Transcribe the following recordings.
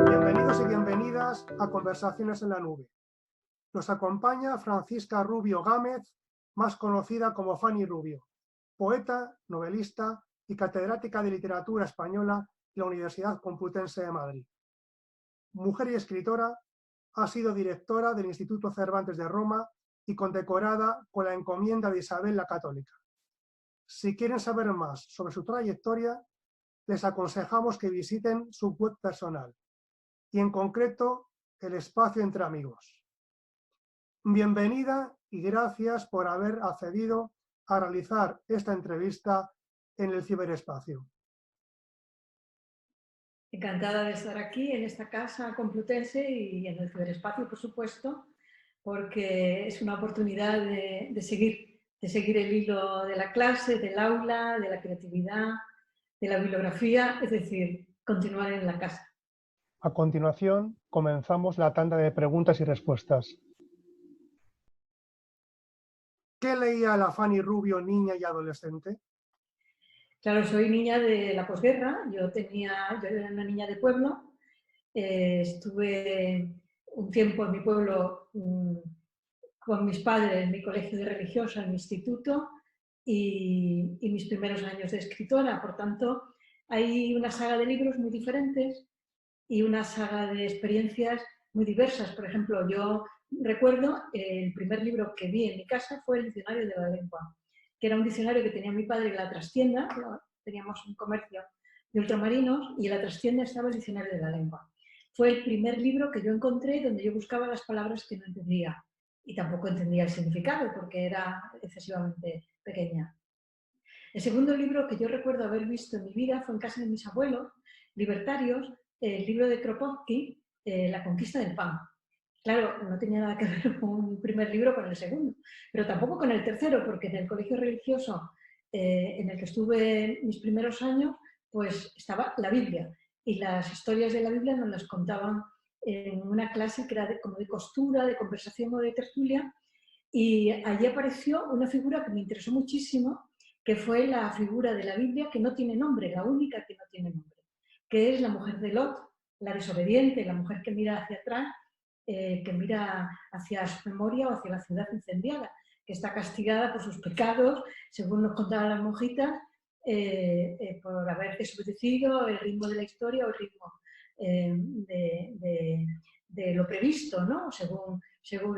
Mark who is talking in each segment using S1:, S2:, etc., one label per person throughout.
S1: Bienvenidos y bienvenidas a Conversaciones en la Nube. Nos acompaña Francisca Rubio Gámez, más conocida como Fanny Rubio, poeta, novelista y catedrática de literatura española de la Universidad Complutense de Madrid. Mujer y escritora, ha sido directora del Instituto Cervantes de Roma y condecorada con la encomienda de Isabel la Católica. Si quieren saber más sobre su trayectoria, les aconsejamos que visiten su web personal y en concreto el espacio Entre Amigos. Bienvenida y gracias por haber accedido a realizar esta entrevista en el ciberespacio.
S2: Encantada de estar aquí en esta casa complutense y en el ciberespacio, por supuesto, porque es una oportunidad de seguir el hilo de la clase, del aula, de la creatividad, de la bibliografía, es decir, continuar en la casa.
S1: A continuación, comenzamos la tanda de preguntas y respuestas. ¿Qué leía la Fanny Rubio niña y adolescente?
S2: Claro, soy niña de la posguerra, yo era una niña de pueblo, estuve un tiempo en mi pueblo con mis padres en mi colegio de religiosa, en mi instituto, y mis primeros años de escritora. Por tanto, hay una saga de libros muy diferentes y una saga de experiencias muy diversas. Por ejemplo, yo recuerdo el primer libro que vi en mi casa fue el Diccionario de la Lengua, que era un diccionario que tenía mi padre en la trastienda, teníamos un comercio de ultramarinos, y en la trastienda estaba el Diccionario de la Lengua. Fue el primer libro que yo encontré donde yo buscaba las palabras que no entendía y tampoco entendía el significado porque era excesivamente pequeña. El segundo libro que yo recuerdo haber visto en mi vida fue en casa de mis abuelos, libertarios, el libro de Kropotkin, La conquista del pan. Claro, no tenía nada que ver un primer libro con el segundo, pero tampoco con el tercero, porque en el colegio religioso en el que estuve mis primeros años, pues estaba la Biblia, y las historias de la Biblia nos las contaban en una clase que era como de costura, de conversación o de tertulia, y allí apareció una figura que me interesó muchísimo, que fue la figura de la Biblia que no tiene nombre, la única que no tiene nombre, que es la mujer de Lot, la desobediente, la mujer que mira hacia atrás, que mira hacia su memoria o hacia la ciudad incendiada, que está castigada por sus pecados, según nos contaban las monjitas, por haber desobedecido el ritmo de la historia o el ritmo de lo previsto, ¿no? según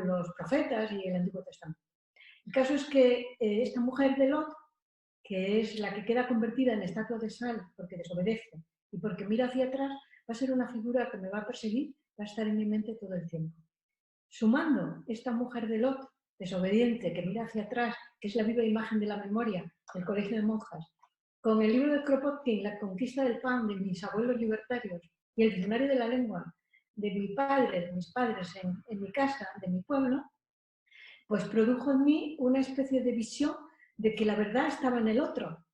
S2: los profetas y el Antiguo Testamento. El caso es que esta mujer de Lot, que es la que queda convertida en estatua de sal porque desobedece y porque mira hacia atrás, va a ser una figura que me va a perseguir, va a estar en mi mente todo el tiempo. Sumando esta mujer de Lot, desobediente, que mira hacia atrás, que es la viva imagen de la memoria del colegio de monjas, con el libro de Kropotkin, La conquista del pan, de mis abuelos libertarios, y el diccionario de la lengua de mis padres en mi casa, de mi pueblo, pues produjo en mí una especie de visión de que la verdad estaba en el otro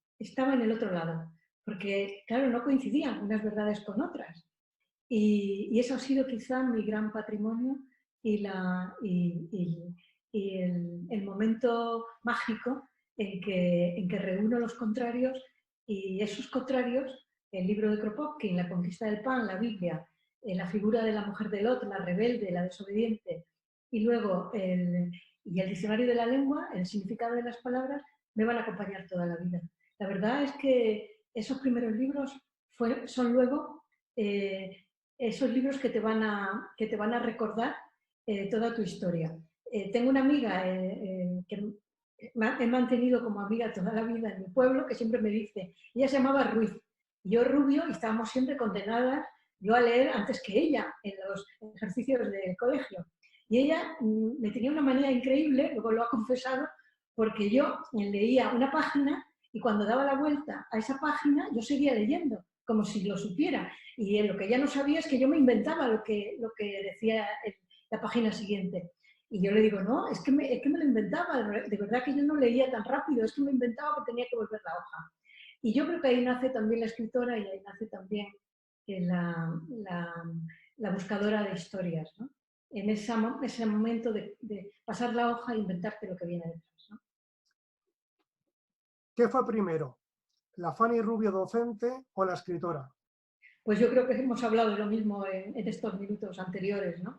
S2: lado, porque claro, no coincidían unas verdades con otras. Y eso ha sido quizá mi gran patrimonio y el momento mágico en que reúno los contrarios, y esos contrarios, el libro de Kropotkin, La conquista del pan, la Biblia, la figura de la mujer de Lot, la rebelde, la desobediente, y luego el diccionario de la lengua, el significado de las palabras, me van a acompañar toda la vida. La verdad es que esos primeros libros son luego esos libros que te van a recordar toda tu historia. Tengo una amiga que he mantenido como amiga toda la vida en mi pueblo, que siempre me dice, ella se llamaba Ruiz, y yo Rubio, y estábamos siempre condenadas, yo a leer antes que ella en los ejercicios del colegio. Y ella me tenía una manía increíble, luego lo ha confesado, porque yo leía una página y cuando daba la vuelta a esa página yo seguía leyendo, como si lo supiera. Y lo que ella no sabía es que yo me inventaba lo que decía la página siguiente. Y yo le digo, no, es que me lo inventaba, de verdad que yo no leía tan rápido, es que me inventaba porque tenía que volver la hoja. Y yo creo que ahí nace también la escritora y ahí nace también la buscadora de historias, ¿no? En ese momento de pasar la hoja e inventarte lo que viene detrás, ¿no?
S1: ¿Qué fue primero, ¿La Fanny Rubio docente o la escritora?
S2: Pues yo creo que hemos hablado de lo mismo en estos minutos anteriores, ¿no?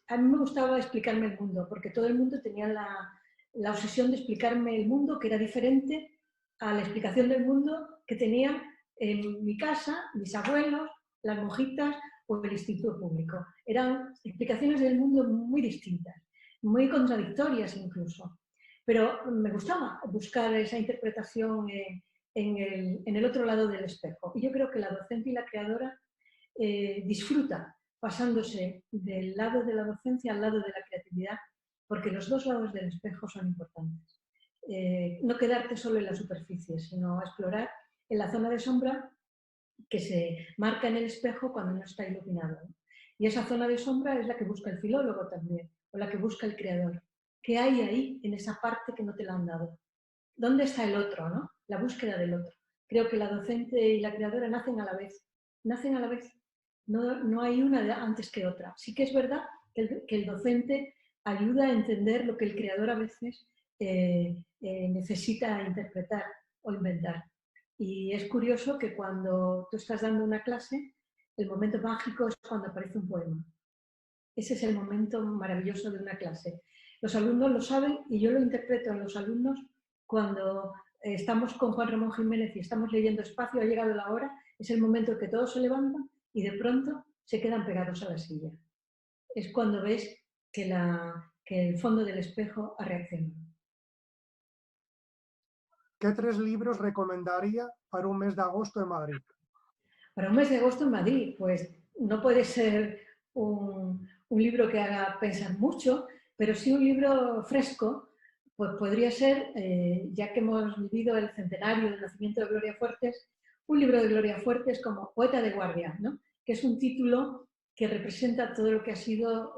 S2: A mí me gustaba explicarme el mundo, porque todo el mundo tenía la obsesión de explicarme el mundo, que era diferente a la explicación del mundo que tenían en mi casa, mis abuelos, las monjitas o el instituto público. Eran explicaciones del mundo muy distintas, muy contradictorias incluso. Pero me gustaba buscar esa interpretación en el otro lado del espejo. Y yo creo que la docente y la creadora disfruta pasándose del lado de la docencia al lado de la creatividad, porque los dos lados del espejo son importantes. No quedarte solo en la superficie, sino explorar en la zona de sombra que se marca en el espejo cuando no está iluminado. Y esa zona de sombra es la que busca el filólogo también, o la que busca el creador. ¿Qué hay ahí en esa parte que no te la han dado? ¿Dónde está el otro, no? La búsqueda del otro. Creo que la docente y la creadora nacen a la vez. Nacen a la vez. No hay una antes que otra. Sí que es verdad que el docente ayuda a entender lo que el creador a veces necesita interpretar o inventar. Y es curioso que cuando tú estás dando una clase, el momento mágico es cuando aparece un poema. Ese es el momento maravilloso de una clase. Los alumnos lo saben y yo lo interpreto en los alumnos cuando estamos con Juan Ramón Jiménez y estamos leyendo Espacio, ha llegado la hora, es el momento en que todos se levantan y de pronto se quedan pegados a la silla. Es cuando ves que el fondo del espejo ha reaccionado.
S1: ¿Qué 3 libros recomendaría para un mes de agosto en Madrid?
S2: Para un mes de agosto en Madrid, pues no puede ser un libro que haga pensar mucho, pero sí un libro fresco, pues podría ser, ya que hemos vivido el centenario del nacimiento de Gloria Fuertes, un libro de Gloria Fuertes como Poeta de Guardia, ¿no? Que es un título que representa todo lo que ha sido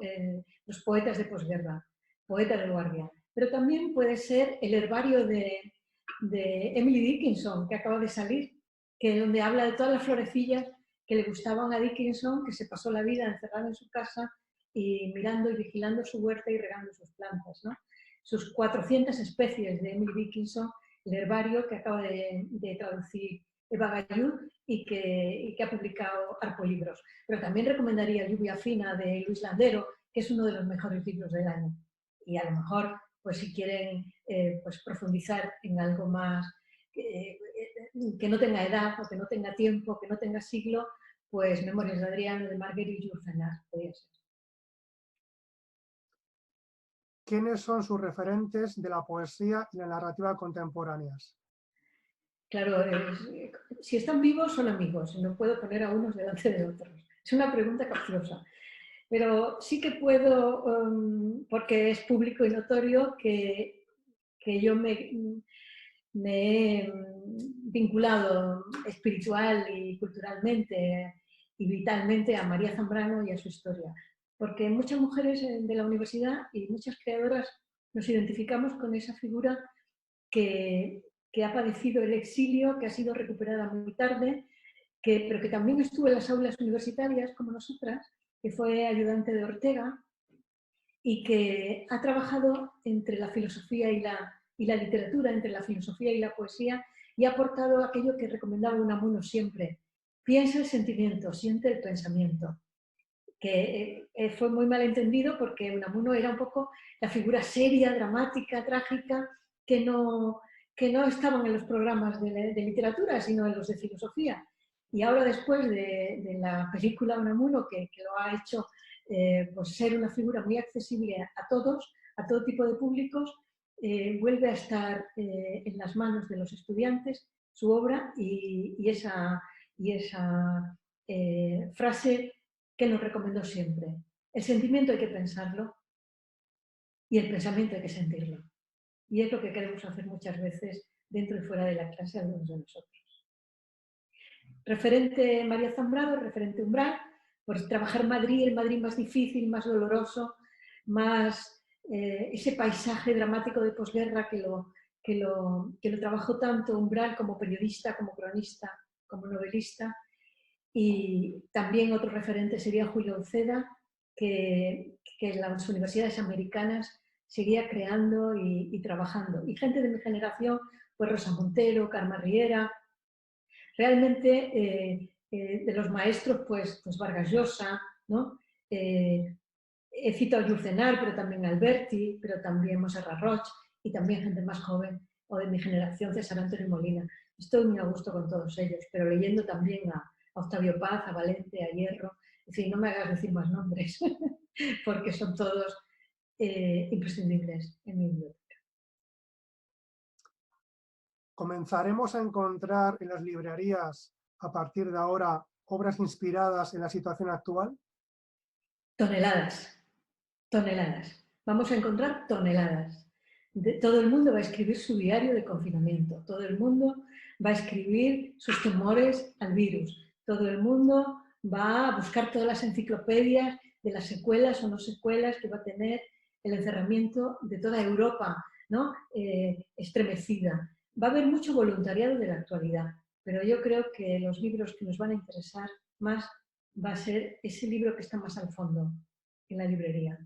S2: los poetas de posguerra, Poeta de Guardia. Pero también puede ser el herbario de Emily Dickinson, que acaba de salir, que donde habla de todas las florecillas que le gustaban a Dickinson, que se pasó la vida encerrado en su casa y mirando y vigilando su huerta y regando sus plantas, ¿no? Sus 400 especies de Emily Dickinson, el herbario que acaba de traducir Eva Gallú y que ha publicado Arcolibros. Pero también recomendaría Lluvia Fina de Luis Landero, que es uno de los mejores libros del año. Y a lo mejor, pues si quieren pues profundizar en algo más que no tenga edad o que no tenga tiempo, que no tenga siglo, pues Memorias de Adriano de Marguerite Yourcenar podría ser.
S1: ¿Quiénes son sus referentes de la poesía y la narrativa contemporáneas?
S2: Claro, si están vivos son amigos, no puedo poner a unos delante de otros. Es una pregunta capciosa. Pero sí que puedo, porque es público y notorio, que yo me he vinculado espiritual y culturalmente y vitalmente a María Zambrano y a su historia. Porque muchas mujeres de la universidad y muchas creadoras nos identificamos con esa figura que ha padecido el exilio, que ha sido recuperada muy tarde, pero que también estuvo en las aulas universitarias como nosotras, que fue ayudante de Ortega y que ha trabajado entre la filosofía y la literatura, entre la filosofía y la poesía, y ha aportado aquello que recomendaba Unamuno siempre: piensa el sentimiento, siente el pensamiento. Que fue muy mal entendido porque Unamuno era un poco la figura seria, dramática, trágica, que no estaban en los programas de literatura, sino en los de filosofía. Y ahora, después de la película Unamuno, que lo ha hecho pues ser una figura muy accesible a todos, a todo tipo de públicos, vuelve a estar en las manos de los estudiantes su obra y esa frase que nos recomendó siempre: el sentimiento hay que pensarlo y el pensamiento hay que sentirlo. Y es lo que queremos hacer muchas veces dentro y fuera de la clase algunos de nosotros. Referente María Zambrano, referente Umbral, pues trabajar Madrid, el Madrid más difícil, más doloroso, más ese paisaje dramático de posguerra que lo trabajó tanto Umbral como periodista, como cronista, como novelista. Y también otro referente sería Julio Uceda, que en las universidades americanas seguía creando y trabajando. Y gente de mi generación, pues Rosa Montero, Carme Riera. Realmente de los maestros, pues Vargas Llosa, ¿no? He citado a Yurcenar, pero también a Alberti, pero también Montserrat Roig y también gente más joven o de mi generación, César Antonio Molina. Estoy muy a gusto con todos ellos, pero leyendo también a Octavio Paz, a Valente, a Hierro. En fin, no me hagas decir más nombres, porque son todos imprescindibles en mi biblioteca.
S1: ¿Comenzaremos a encontrar en las librerías, a partir de ahora, obras inspiradas en la situación actual?
S2: Toneladas, toneladas. Vamos a encontrar toneladas. Todo el mundo va a escribir su diario de confinamiento, todo el mundo va a escribir sus temores al virus, todo el mundo va a buscar todas las enciclopedias de las secuelas o no secuelas que va a tener el encerramiento de toda Europa, ¿no? Estremecida. Va a haber mucho voluntariado de la actualidad, pero yo creo que los libros que nos van a interesar más va a ser ese libro que está más al fondo en la librería,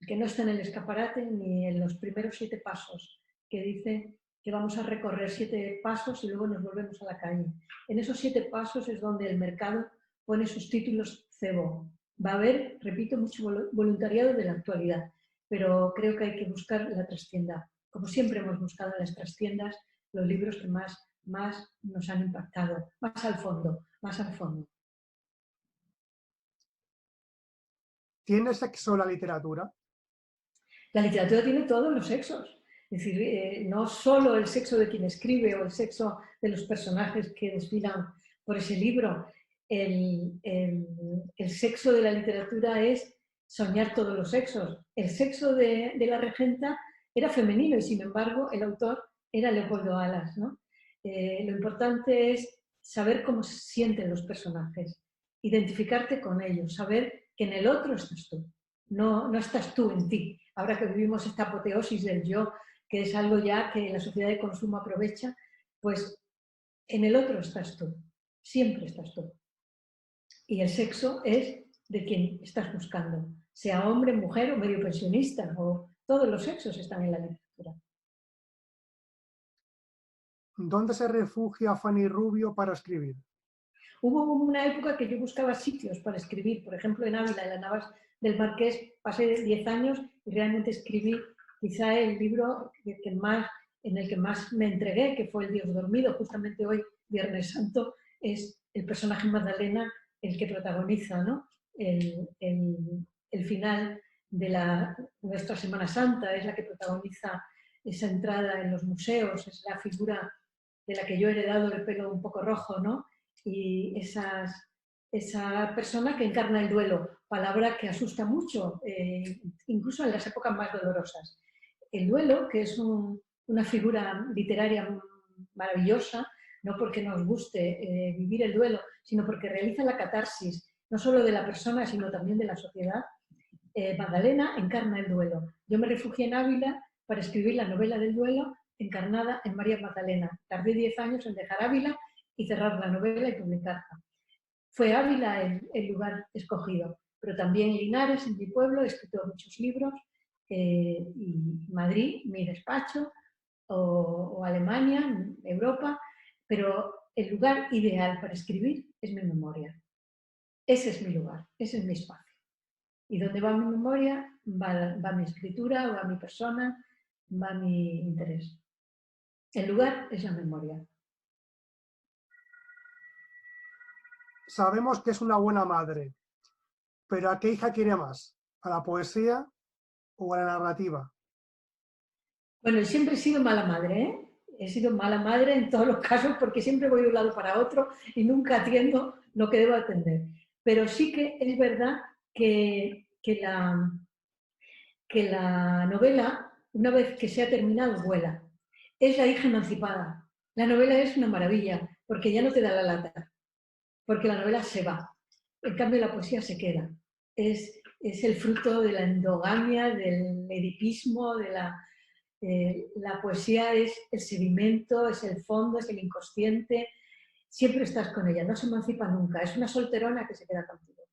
S2: que no está en el escaparate ni en los primeros 7 pasos, que dice que vamos a recorrer 7 pasos y luego nos volvemos a la calle. En esos 7 pasos es donde el mercado pone sus títulos cebo. Va a haber, repito, mucho voluntariado de la actualidad, pero creo que hay que buscar la trastienda. Como siempre hemos buscado en las trastiendas los libros que más nos han impactado, más al fondo, más al fondo.
S1: ¿Tiene sexo la literatura?
S2: La literatura tiene todos los sexos. Es decir, no solo el sexo de quien escribe o el sexo de los personajes que desfilan por ese libro. El sexo de la literatura es soñar todos los sexos. El sexo de la regenta era femenino y, sin embargo, el autor era Leopoldo Alas, ¿no? Lo importante es saber cómo se sienten los personajes, identificarte con ellos, saber que en el otro estás tú. No estás tú en ti. Ahora que vivimos esta apoteosis del yo, que es algo ya que la sociedad de consumo aprovecha, pues en el otro estás tú, siempre estás tú. Y el sexo es de quien estás buscando, sea hombre, mujer o medio pensionista, o todos los sexos están en la literatura.
S1: ¿Dónde se refugia Fanny Rubio para escribir?
S2: Hubo una época que yo buscaba sitios para escribir, por ejemplo en Ávila, en las Navas del Marqués, pasé 10 años y realmente escribí quizá el libro en el que más me entregué, que fue El Dios Dormido. Justamente hoy, Viernes Santo, es el personaje Magdalena el que protagoniza, ¿no? el final de nuestra Semana Santa, es la que protagoniza esa entrada en los museos, es la figura de la que yo he heredado el pelo un poco rojo, ¿no? Y esa persona que encarna el duelo, palabra que asusta mucho, incluso en las épocas más dolorosas. El duelo, que es una figura literaria maravillosa, no porque nos guste vivir el duelo, sino porque realiza la catarsis, no solo de la persona, sino también de la sociedad. Magdalena encarna el duelo. Yo me refugié en Ávila para escribir la novela del duelo encarnada en María Magdalena. Tardé 10 años en dejar Ávila y cerrar la novela y publicarla. Fue Ávila el lugar escogido, pero también Linares, en mi pueblo, he escrito muchos libros, y Madrid, mi despacho, o Alemania, Europa, pero el lugar ideal para escribir es mi memoria. Ese es mi lugar, ese es mi espacio. Y donde va mi memoria, va mi escritura, va mi persona, va mi interés. El lugar es la memoria.
S1: Sabemos que es una buena madre, pero ¿a qué hija quiere más? ¿A la poesía o a la narrativa?
S2: Bueno, siempre he sido mala madre, ¿eh? He sido mala madre en todos los casos porque siempre voy de un lado para otro y nunca atiendo lo que debo atender. Pero sí que es verdad que la novela, una vez que se ha terminado, vuela. Es la hija emancipada. La novela es una maravilla porque ya no te da la lata, porque la novela se va. En cambio, la poesía se queda. Es el fruto de la endogamia, del edipismo, la poesía es el sedimento, es el fondo, es el inconsciente. Siempre estás con ella, no se emancipa nunca. Es una solterona que se queda contigo.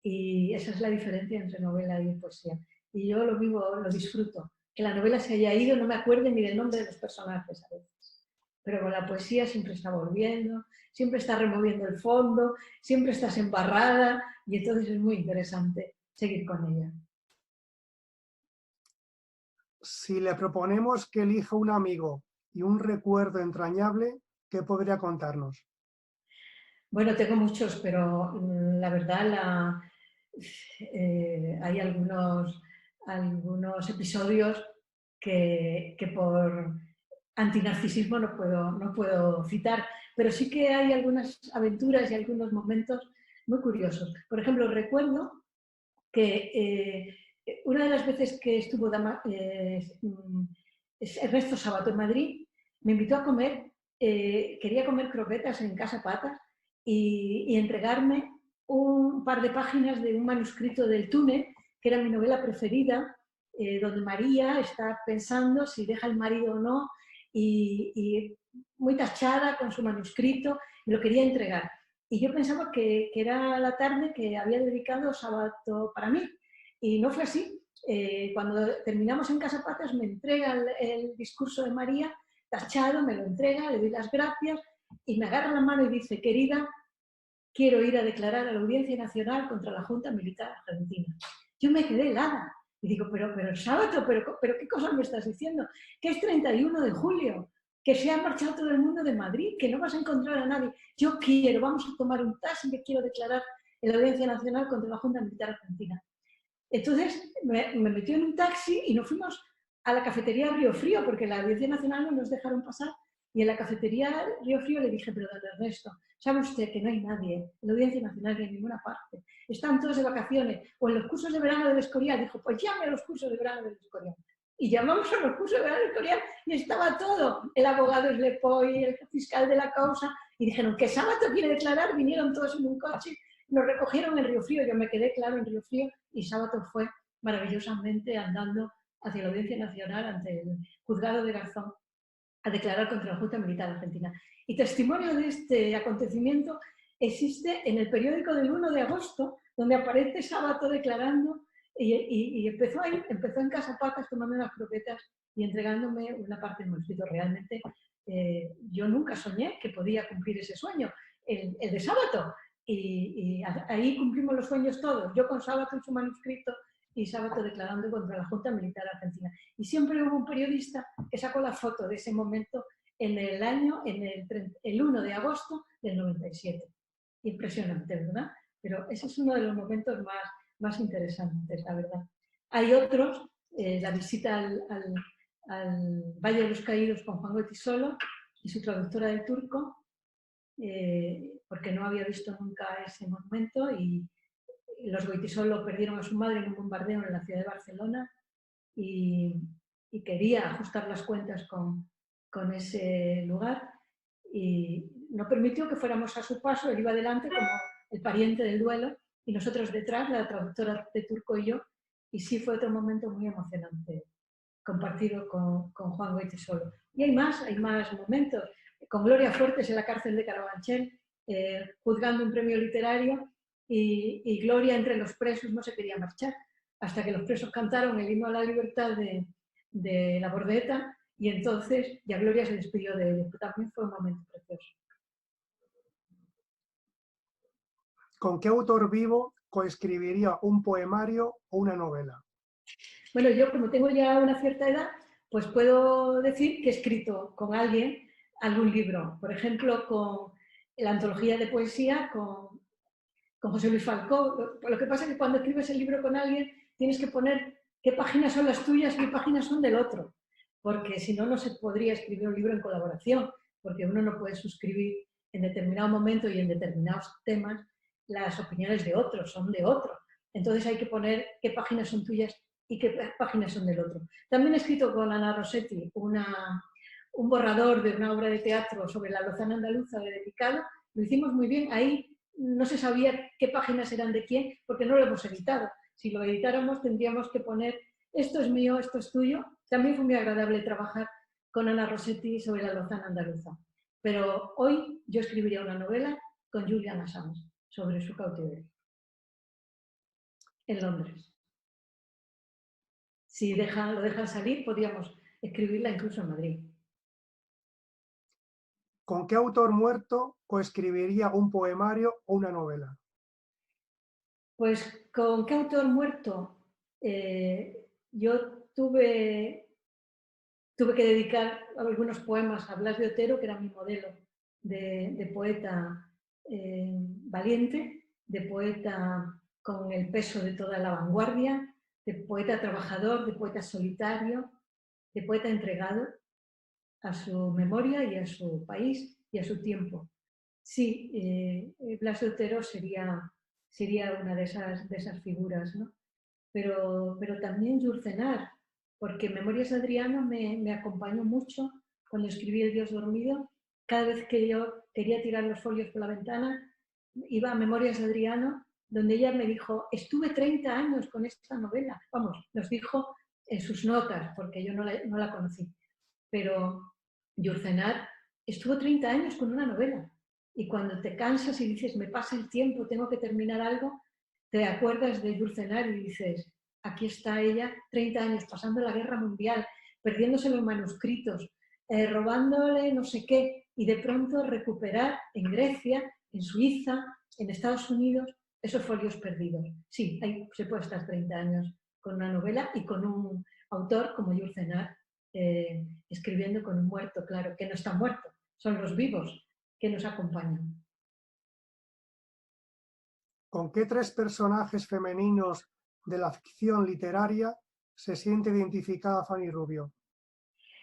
S2: Y esa es la diferencia entre novela y poesía. Y yo lo vivo, lo disfruto. Que la novela se haya ido, no me acuerde ni del nombre de los personajes a veces. pero con la poesía siempre está volviendo, siempre está removiendo el fondo, siempre estás embarrada y entonces es muy interesante seguir con ella.
S1: Si le proponemos que elija un amigo y un recuerdo entrañable, ¿qué podría contarnos?
S2: Bueno, tengo muchos, pero la verdad hay algunos episodios que por antinarcisismo no puedo citar, pero sí que hay algunas aventuras y algunos momentos muy curiosos. Por ejemplo, recuerdo que una de las veces que estuvo Ernesto Sabato en Madrid, me invitó a comer, quería comer croquetas en Casa Patas y entregarme un par de páginas de un manuscrito del Túnel, que era mi novela preferida, donde María está pensando si deja el marido o no, y muy tachada con su manuscrito, y lo quería entregar. Y yo pensaba que era la tarde que había dedicado Sabato para mí, y no fue así. Cuando terminamos en Casa Patas me entrega el discurso de María, tachado, me lo entrega, le doy las gracias, y me agarra la mano y dice: querida, quiero ir a declarar a la Audiencia Nacional contra la Junta Militar Argentina. Yo me quedé helada y digo, pero Sábato, pero ¿qué cosas me estás diciendo? Que es 31 de julio, que se ha marchado todo el mundo de Madrid, que no vas a encontrar a nadie. Yo quiero, vamos a tomar un taxi, que quiero declarar en la Audiencia Nacional contra la Junta Militar Argentina. Entonces me metió en un taxi y nos fuimos a la cafetería Río Frío, porque la Audiencia Nacional no nos dejaron pasar. Y en la cafetería Río Frío le dije: pero don Ernesto, ¿sabe usted que no hay nadie en la Audiencia Nacional ni en ninguna parte? Están todos de vacaciones o en los cursos de verano del Escorial. Dijo: pues llame a los cursos de verano del Escorial. Y llamamos a los cursos de verano del Escorial y estaba todo. El abogado Eslepoy, el fiscal de la causa, y dijeron que Sábato quiere declarar. Vinieron todos en un coche, nos recogieron en Río Frío. Yo me quedé, claro, en Río Frío, y Sábato fue maravillosamente andando hacia la Audiencia Nacional ante el juzgado de Garzón a declarar contra la Junta Militar Argentina. Y testimonio de este acontecimiento existe en el periódico del 1 de agosto, donde aparece Sábato declarando, y empezó ahí, empezó en Casa Patas tomando unas croquetas y entregándome una parte del manuscrito. Realmente yo nunca soñé que podía cumplir ese sueño, el de Sábato, y ahí cumplimos los sueños todos, yo con Sábato en su manuscrito y Sábato declarando contra la Junta Militar Argentina. Y siempre hubo un periodista que sacó la foto de ese momento en el 1 de agosto del 97. Impresionante, ¿verdad? Pero ese es uno de los momentos más interesantes, la verdad. Hay otros, la visita al Valle de los Caídos con Juan Goytisolo y su traductora del turco, porque no había visto nunca ese monumento, y los Goytisolo perdieron a su madre en un bombardeo en la ciudad de Barcelona, y quería ajustar las cuentas con ese lugar, y no permitió que fuéramos a su paso. Él iba adelante como el pariente del duelo y nosotros detrás, la traductora de turco y yo, y sí fue otro momento muy emocionante compartido con Juan Goytisolo. Y hay más momentos, con Gloria Fuertes en la cárcel de Carabanchel, juzgando un premio literario, y Gloria entre los presos no se quería marchar, hasta que los presos cantaron el himno a la libertad de la Bordeta, y entonces ya Gloria se despidió de ellos. También fue un momento precioso.
S1: ¿Con qué autor vivo coescribiría un poemario o una novela?
S2: Bueno, yo como tengo ya una cierta edad, pues puedo decir que he escrito con alguien algún libro. Por ejemplo, con la antología de poesía con José Luis Falcó. Lo que pasa es que cuando escribes el libro con alguien tienes que poner qué páginas son las tuyas y qué páginas son del otro, porque si no, no se podría escribir un libro en colaboración, porque uno no puede suscribir en determinado momento y en determinados temas las opiniones de otros, son de otro. Entonces hay que poner qué páginas son tuyas y qué páginas son del otro. También he escrito con Ana Rossetti un borrador de una obra de teatro sobre la Lozana andaluza de Picado. Lo hicimos muy bien. Ahí no se sabía qué páginas eran de quién, porque no lo hemos editado. Si lo editáramos tendríamos que poner esto es mío, esto es tuyo. También fue muy agradable trabajar con Ana Rossetti sobre la Lozana andaluza. Pero hoy yo escribiría una novela con Julian Assange sobre su cautiverio en Londres. Si lo dejan salir, podríamos escribirla incluso en Madrid.
S1: ¿Con qué autor muerto coescribiría un poemario o una novela?
S2: Pues, ¿con qué autor muerto? Yo tuve que dedicar algunos poemas a Blas de Otero, que era mi modelo de poeta valiente, de poeta con el peso de toda la vanguardia, de poeta trabajador, de poeta solitario, de poeta entregado a su memoria y a su país y a su tiempo. Sí, Blas de Otero sería una de esas figuras, ¿no? Pero también Yurcenar, porque Memorias de Adriano me acompañó mucho cuando escribí El Dios dormido. Cada vez que yo quería tirar los folios por la ventana, iba a Memorias de Adriano, donde ella me dijo, estuve 30 años con esta novela. Vamos, nos dijo en sus notas, porque yo no la conocí. Pero Yurcenar estuvo 30 años con una novela. Y cuando te cansas y dices, me pasa el tiempo, tengo que terminar algo, te acuerdas de Yurcenar y dices, aquí está ella, 30 años, pasando la guerra mundial, perdiéndose los manuscritos, robándole no sé qué, y de pronto recuperar en Grecia, en Suiza, en Estados Unidos, esos folios perdidos. Sí, ahí se puede estar 30 años con una novela y con un autor como Yurcenar, escribiendo con un muerto, claro, que no está muerto, son los vivos que nos acompañan.
S1: ¿Con qué tres personajes femeninos de la ficción literaria se siente identificada Fanny Rubio?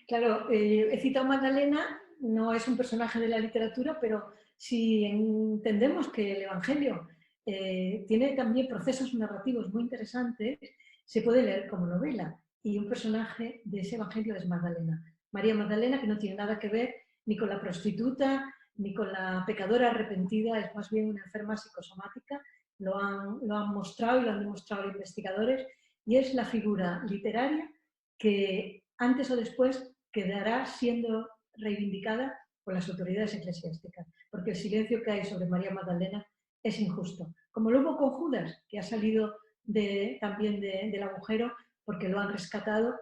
S2: Claro, he citado a Magdalena, no es un personaje de la literatura, pero si entendemos que el Evangelio tiene también procesos narrativos muy interesantes, se puede leer como novela. Y un personaje de ese Evangelio es Magdalena. María Magdalena, que no tiene nada que ver ni con la prostituta, ni con la pecadora arrepentida, es más bien una enferma psicosomática. Lo han mostrado y lo han demostrado los investigadores. Y es la figura literaria que antes o después quedará siendo reivindicada por las autoridades eclesiásticas, porque el silencio que hay sobre María Magdalena es injusto. Como lo hubo con Judas, que ha salido también del agujero porque lo han rescatado,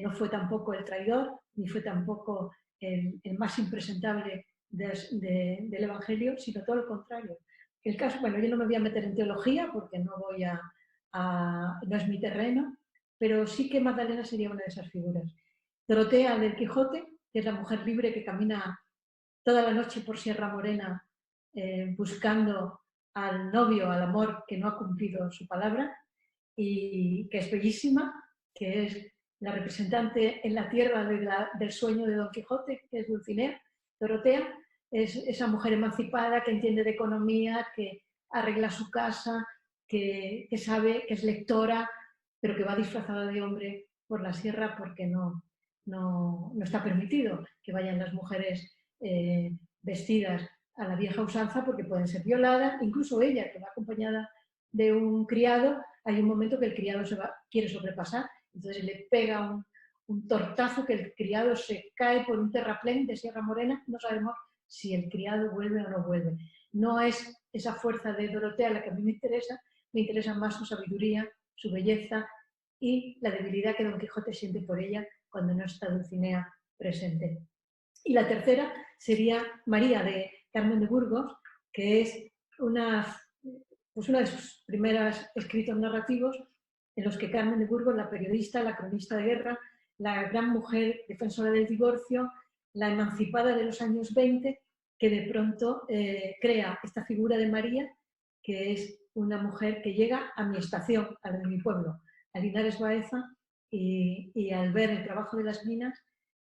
S2: no fue tampoco el traidor, ni fue tampoco el más impresentable del Evangelio, sino todo lo contrario. El caso, bueno, yo no me voy a meter en teología porque no no es mi terreno, pero sí que Magdalena sería una de esas figuras. Dorotea del Quijote, que es la mujer libre que camina toda la noche por Sierra Morena buscando al novio, al amor que no ha cumplido su palabra y que es bellísima, que es la representante en la tierra del sueño de Don Quijote, que es Dulcinea. Dorotea es esa mujer emancipada que entiende de economía, que arregla su casa, que sabe, que es lectora, pero que va disfrazada de hombre por la sierra porque no está permitido que vayan las mujeres vestidas a la vieja usanza porque pueden ser violadas. Incluso ella, que va acompañada de un criado, hay un momento que el criado quiere sobrepasar, entonces le pega un tortazo que el criado se cae por un terraplén de Sierra Morena, no sabemos si el criado vuelve o no vuelve. No es esa fuerza de Dorotea la que a mí me interesa más su sabiduría, su belleza y la debilidad que Don Quijote siente por ella cuando no está Dulcinea presente. Y la tercera sería María de Carmen de Burgos, que es una de sus primeros escritos narrativos en los que Carmen de Burgos, la periodista, la cronista de guerra, la gran mujer defensora del divorcio, la emancipada de los años 20, que de pronto crea esta figura de María, que es una mujer que llega a mi estación, a la de mi pueblo, a Linares Baeza, y al ver el trabajo de las minas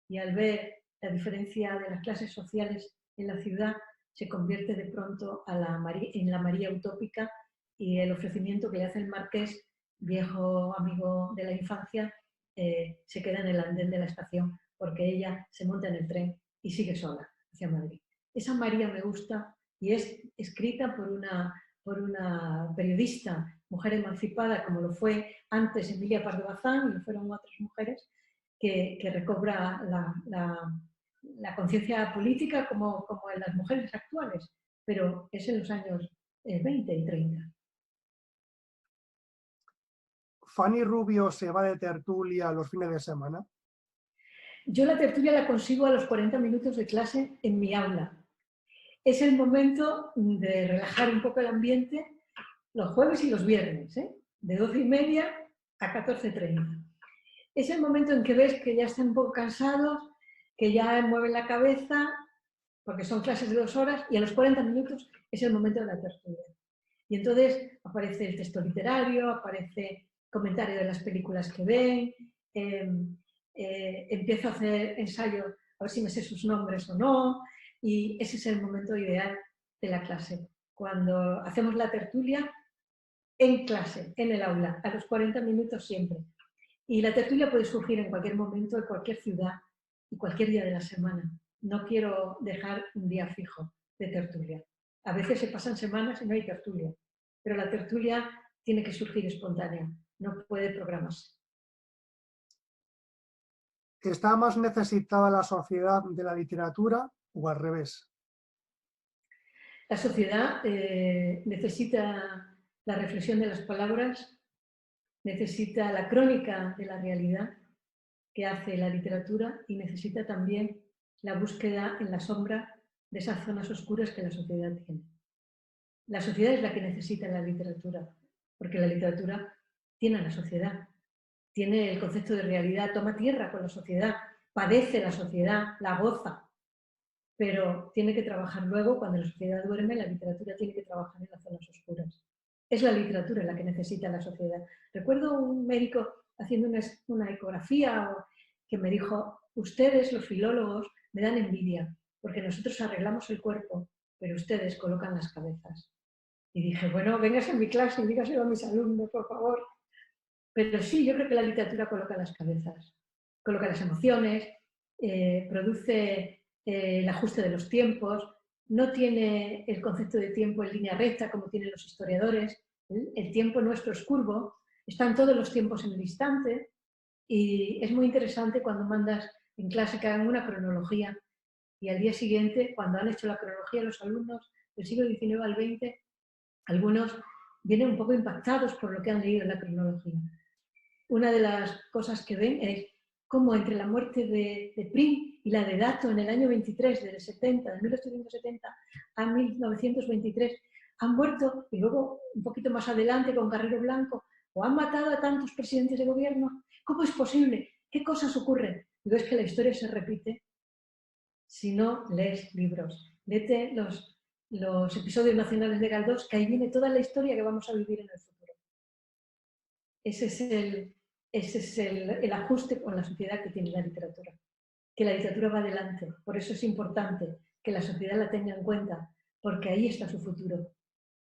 S2: y al ver la diferencia de las clases sociales en la ciudad, se convierte de pronto en la María utópica, y el ofrecimiento que le hace el marqués, viejo amigo de la infancia, se queda en el andén de la estación porque ella se monta en el tren y sigue sola hacia Madrid. Esa María me gusta y es escrita por una periodista, mujer emancipada, como lo fue antes Emilia Pardo Bazán y lo fueron otras mujeres, que recobra la conciencia política como en las mujeres actuales, pero es en los años 20 y 30.
S1: ¿Fanny Rubio se va de tertulia los fines de semana?
S2: Yo la tertulia la consigo a los 40 minutos de clase en mi aula. Es el momento de relajar un poco el ambiente los jueves y los viernes, de 12:30 a 14:30. Es el momento en que ves que ya están un poco cansados, que ya mueven la cabeza, porque son clases de 2 horas, y a los 40 minutos es el momento de la tertulia. Y entonces aparece el texto literario, aparece comentario de las películas que ven, empiezo a hacer ensayo a ver si me sé sus nombres o no, y ese es el momento ideal de la clase. Cuando hacemos la tertulia en clase, en el aula, a los 40 minutos siempre. Y la tertulia puede surgir en cualquier momento, en cualquier ciudad y cualquier día de la semana. No quiero dejar un día fijo de tertulia. A veces se pasan semanas y no hay tertulia, pero la tertulia tiene que surgir espontánea, no puede programarse.
S1: ¿Está más necesitada la sociedad de la literatura o al revés?
S2: La sociedad necesita la reflexión de las palabras, necesita la crónica de la realidad que hace la literatura y necesita también la búsqueda en la sombra de esas zonas oscuras que la sociedad tiene. La sociedad es la que necesita la literatura, porque la literatura tiene a la sociedad, tiene el concepto de realidad, toma tierra con la sociedad, padece la sociedad, la goza, pero tiene que trabajar luego, cuando la sociedad duerme, la literatura tiene que trabajar en las zonas oscuras. Es la literatura la que necesita la sociedad. Recuerdo un médico haciendo una ecografía que me dijo: ustedes, los filólogos, me dan envidia, porque nosotros arreglamos el cuerpo, pero ustedes colocan las cabezas. Y dije, bueno, vengas a mi clase y dígaselo a mis alumnos, por favor. Pero sí, yo creo que la literatura coloca las cabezas, coloca las emociones, produce el ajuste de los tiempos, no tiene el concepto de tiempo en línea recta como tienen los historiadores. El tiempo nuestro es curvo, están todos los tiempos en el instante, y es muy interesante cuando mandas en clase que hagan una cronología y al día siguiente, cuando han hecho la cronología los alumnos del siglo XIX al XX, algunos vienen un poco impactados por lo que han leído en la cronología. Una de las cosas que ven es cómo entre la muerte de Prim y la de Dato en el año 23, del 70, de 1870 a 1923, han muerto, y luego un poquito más adelante con Carrero Blanco, o han matado a tantos presidentes de gobierno. ¿Cómo es posible? ¿Qué cosas ocurren? Y ves que la historia se repite si no lees libros. Léete los episodios nacionales de Galdós, que ahí viene toda la historia que vamos a vivir en el futuro. Ese es el ajuste con la sociedad que tiene la literatura. Que la literatura va adelante. Por eso es importante que la sociedad la tenga en cuenta, porque ahí está su futuro,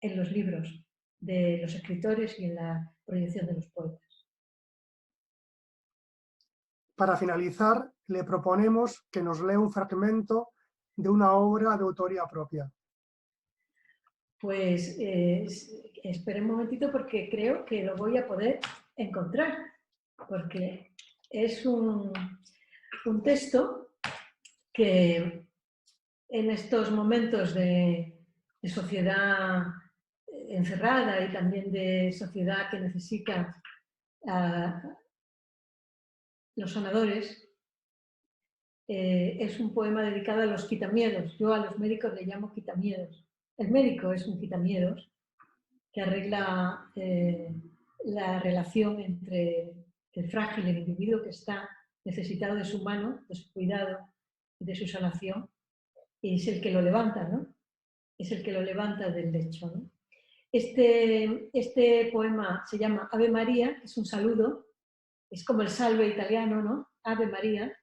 S2: en los libros de los escritores y en la proyección de los poetas.
S1: Para finalizar, le proponemos que nos lea un fragmento de una obra de autoría propia.
S2: Pues espere un momentito, porque creo que lo voy a poder encontrar, porque es un texto que en estos momentos de sociedad encerrada y también de sociedad que necesita los sanadores, es un poema dedicado a los quitamiedos. Yo a los médicos le llamo quitamiedos. El médico es un quitamiedos que arregla la relación entre el frágil, el individuo que está necesitado de su mano, de su cuidado y de su sanación, y es el que lo levanta, ¿no? Es el que lo levanta del lecho, ¿no? Este poema se llama Ave María, es un saludo, es como el salve italiano, ¿no? Ave María,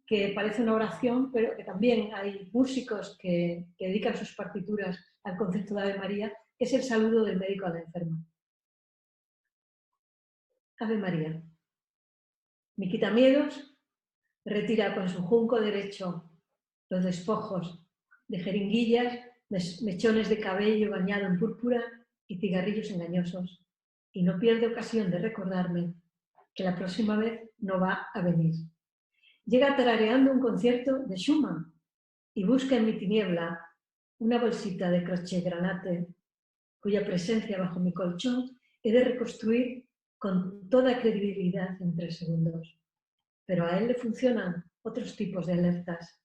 S2: que parece una oración, pero que también hay músicos que dedican sus partituras al concepto de Ave María, que es el saludo del médico a la enferma. Ave María. Mi quitamiedos retira con su junco derecho los despojos de jeringuillas, mechones de cabello bañado en púrpura y cigarrillos engañosos, y no pierde ocasión de recordarme que la próxima vez no va a venir. Llega tarareando un concierto de Schumann y busca en mi tiniebla una bolsita de crochet granate, cuya presencia bajo mi colchón he de reconstruir con toda credibilidad en 3 segundos. pero a él le funcionan otros tipos de alertas.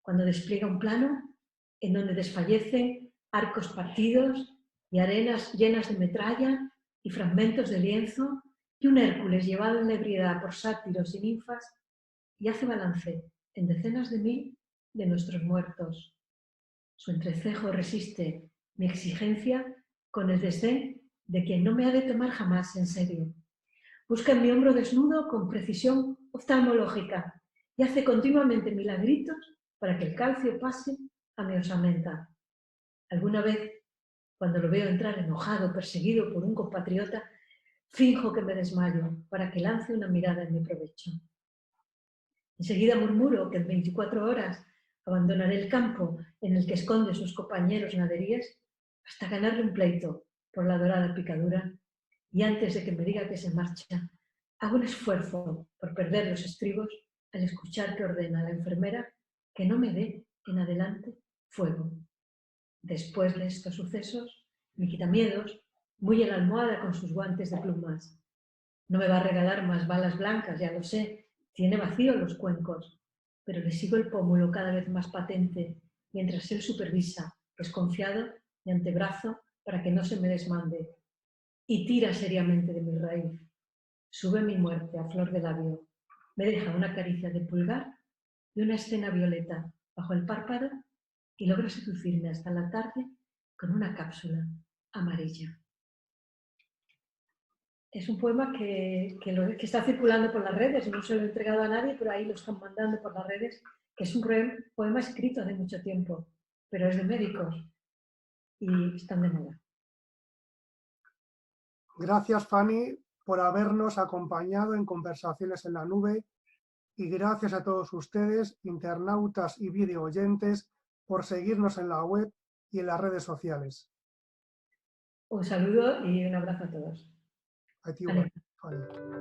S2: Cuando despliega un plano en donde desfallecen arcos partidos y arenas llenas de metralla y fragmentos de lienzo, y un Hércules llevado en la ebriedad por sátiros y ninfas, y hace balance en decenas de mil de nuestros muertos. Su entrecejo resiste mi exigencia con el desdén de quien no me ha de tomar jamás en serio. Busca en mi hombro desnudo con precisión oftalmológica y hace continuamente milagritos para que el calcio pase a mi osamenta. Alguna vez, cuando lo veo entrar enojado, perseguido por un compatriota, finjo que me desmayo para que lance una mirada en mi provecho. Enseguida murmuro que en 24 horas abandonaré el campo en el que esconde sus compañeros naderíes hasta ganarle un pleito por la dorada picadura, y antes de que me diga que se marcha, hago un esfuerzo por perder los estribos al escuchar que ordena a la enfermera que no me dé en adelante fuego. Después de estos sucesos, mi quitamiedos muelle la almohada con sus guantes de plumas. No me va a regalar más balas blancas, ya lo sé, tiene vacíos los cuencos, pero le sigo el pómulo cada vez más patente, mientras él supervisa, desconfiado, mi antebrazo para que no se me desmande, y tira seriamente de mi raíz. Sube mi muerte a flor de labio, me deja una caricia de pulgar y una escena violeta bajo el párpado y logra seducirme hasta la tarde con una cápsula amarilla. Es un poema que está circulando por las redes, no se lo he entregado a nadie, pero ahí lo están mandando por las redes, que es un poema escrito hace mucho tiempo, pero es de médicos y están de moda.
S1: Gracias, Fanny, por habernos acompañado en Conversaciones en la Nube, y gracias a todos ustedes, internautas y video oyentes, por seguirnos en la web y en las redes sociales.
S2: Un saludo y un abrazo a todos.
S1: A ti igual, Fanny.